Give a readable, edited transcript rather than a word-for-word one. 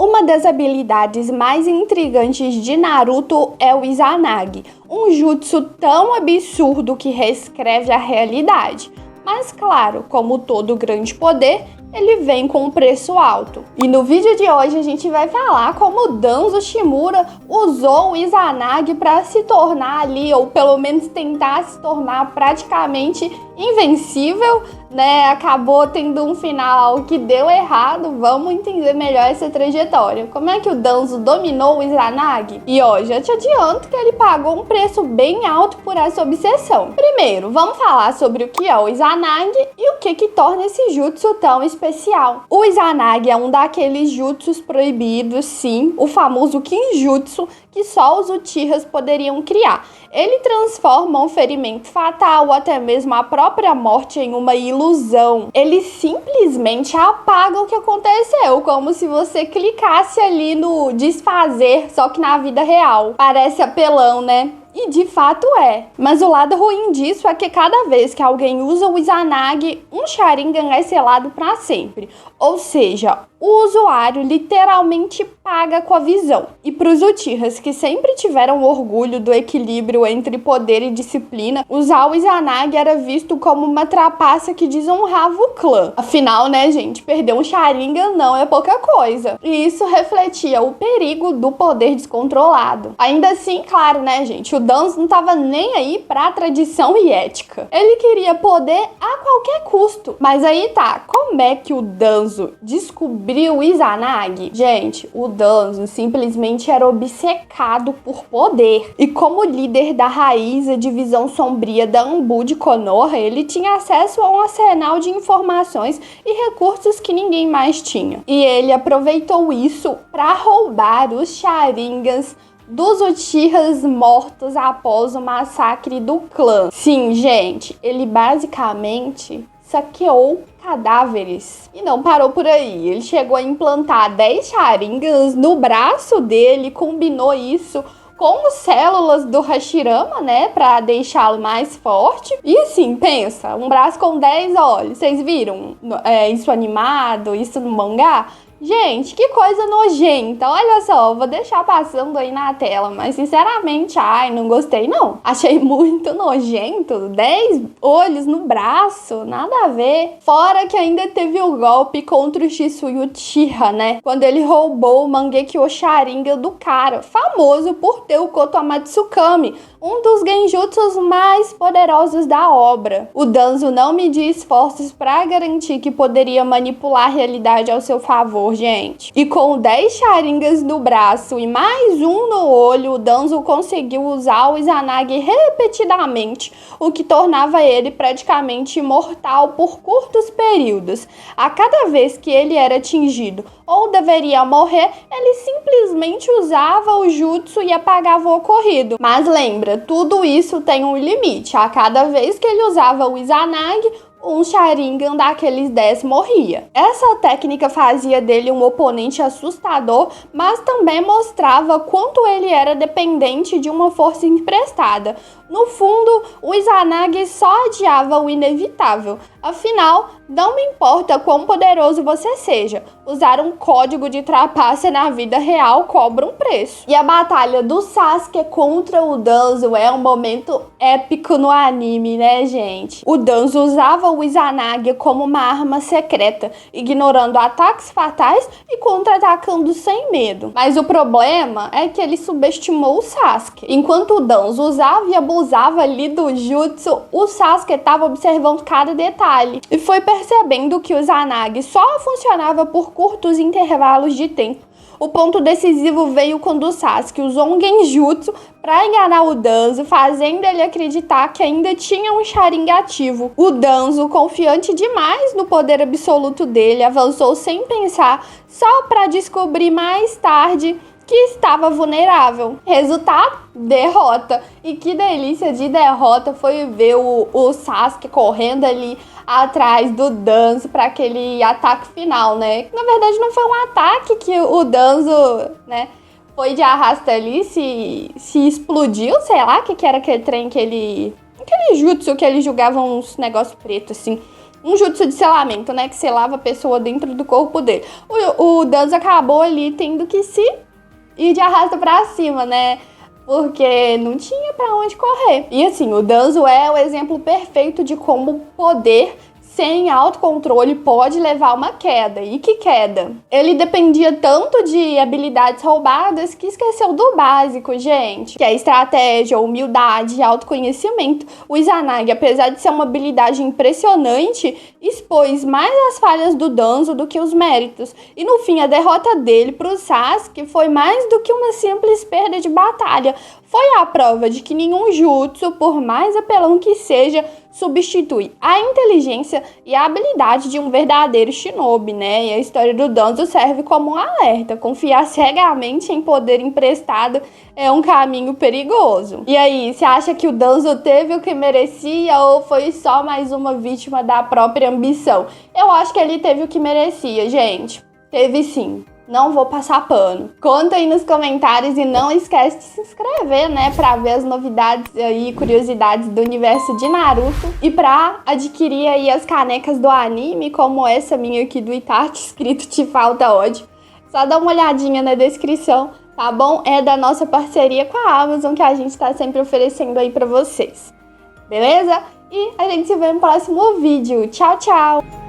Uma das habilidades mais intrigantes de Naruto é o Izanagi, um jutsu tão absurdo que reescreve a realidade. Mas claro, como todo grande poder, ele vem com um preço alto. E no vídeo de hoje a gente vai falar como Danzo Shimura usou o Izanagi para se tornar ali, ou pelo menos tentar se tornar praticamente invencível, né? Acabou tendo um final que deu errado. Vamos entender melhor essa trajetória. Como é que o Danzo dominou o Izanagi? E ó, já te adianto que ele pagou um preço bem alto por essa obsessão. Primeiro, vamos falar sobre o que é o Izanagi e o que torna esse jutsu tão especial. O Izanagi é um daqueles jutsus proibidos, sim, o famoso Kinjutsu, que só os Uchihas poderiam criar. Ele transforma um ferimento fatal ou até mesmo a própria morte em uma ilusão. Ele simplesmente apaga o que aconteceu, como se você clicasse ali no desfazer, só que na vida real. Parece apelão, né? E de fato é. Mas o lado ruim disso é que cada vez que alguém usa o Izanagi, um Sharingan é selado para sempre. Ou seja, o usuário literalmente paga com a visão. E para os Uchihas que sempre tiveram orgulho do equilíbrio entre poder e disciplina, usar o Izanagi era visto como uma trapaça que desonrava o clã. Afinal, né, gente, perder um Sharingan não é pouca coisa. E isso refletia o perigo do poder descontrolado. Ainda assim, claro, né, gente, o Danzo não tava nem aí pra tradição e ética. Ele queria poder a qualquer custo. Mas aí tá, como é que o Danzo descobriu o Izanagi? Gente, o Danzo simplesmente era obcecado por poder. E como líder da raiz, a divisão sombria da Anbu de Konoha, ele tinha acesso a um arsenal de informações e recursos que ninguém mais tinha. E ele aproveitou isso para roubar os Sharingans dos Uchihas mortos após o massacre do clã. Sim, gente, ele basicamente saqueou cadáveres. E não parou por aí. Ele chegou a implantar 10 Sharingans no braço dele, combinou isso com células do Hashirama, né, pra deixá-lo mais forte. E assim, pensa, um braço com 10 olhos. Vocês viram isso animado, isso no mangá? Gente, que coisa nojenta. Olha só, vou deixar passando aí na tela, mas sinceramente, ai, não gostei não. Achei muito nojento. 10 olhos no braço, nada a ver. Fora que ainda teve o golpe contra o Shisui Uchiha, né? Quando ele roubou o Mangekyo Sharingan do cara, famoso por ter o Koto Amatsukami, um dos genjutsus mais poderosos da obra. O Danzo não mediu esforços para garantir que poderia manipular a realidade ao seu favor, gente. E com 10 Sharingas no braço e mais um no olho, o Danzo conseguiu usar o Izanagi repetidamente, o que tornava ele praticamente imortal por curtos períodos. A cada vez que ele era atingido ou deveria morrer, ele simplesmente usava o jutsu e apagava o ocorrido. Mas lembra, tudo isso tem um limite. A cada vez que ele usava o Izanagi, um Sharingan daqueles 10 morria. Essa técnica fazia dele um oponente assustador, mas também mostrava quanto ele era dependente de uma força emprestada. No fundo, o Izanagi só adiava o inevitável. Afinal, não me importa quão poderoso você seja, usar um código de trapaça na vida real cobra um preço. E a batalha do Sasuke contra o Danzo é um momento épico no anime, né, gente? O Danzo usava o Izanagi como uma arma secreta, ignorando ataques fatais e contra-atacando sem medo. Mas o problema é que ele subestimou o Sasuke. Enquanto o Danzo usava e abusava ali do jutsu, o Sasuke estava observando cada detalhe e foi percebendo que o Izanagi só funcionava por curtos intervalos de tempo. O ponto decisivo veio quando o Sasuke usou um genjutsu para enganar o Danzo, fazendo ele acreditar que ainda tinha um Sharingan ativo. O Danzo, confiante demais no poder absoluto dele, avançou sem pensar, só para descobrir mais tarde que estava vulnerável. Resultado? Derrota. E que delícia de derrota foi ver o Sasuke correndo ali atrás do Danzo para aquele ataque final, né? Na verdade, não foi um ataque que o Danzo, né, foi de arrasta ali, se explodiu, sei lá, que era aquele trem que ele... Aquele jutsu que ele jogava uns negócios pretos, assim. um jutsu de selamento, né? Que selava a pessoa dentro do corpo dele. O Danzo acabou ali tendo que se ir de arrasta pra cima, né? Porque não tinha pra onde correr. E assim, o Danzo é o exemplo perfeito de como o poder sem autocontrole pode levar a uma queda. E que queda? Ele dependia tanto de habilidades roubadas que esqueceu do básico, gente. Que é estratégia, humildade e autoconhecimento. O Izanagi, apesar de ser uma habilidade impressionante, expôs mais as falhas do Danzo do que os méritos. E no fim, a derrota dele pro Sasuke foi mais do que uma simples perda de batalha. Foi a prova de que nenhum jutsu, por mais apelão que seja, substitui a inteligência e a habilidade de um verdadeiro shinobi, né? E a história do Danzo serve como um alerta. Confiar cegamente em poder emprestado é um caminho perigoso. E aí, você acha que o Danzo teve o que merecia ou foi só mais uma vítima da própria ambição? Eu acho que ele teve o que merecia, gente. Teve sim. Não vou passar pano. Conta aí nos comentários e não esquece de se inscrever, né? Pra ver as novidades e curiosidades do universo de Naruto. E pra adquirir aí as canecas do anime, como essa minha aqui do Itachi, escrito Te Falta Ódio. Só dá uma olhadinha na descrição, tá bom? É da nossa parceria com a Amazon que a gente tá sempre oferecendo aí pra vocês. Beleza? E a gente se vê no próximo vídeo. Tchau, tchau!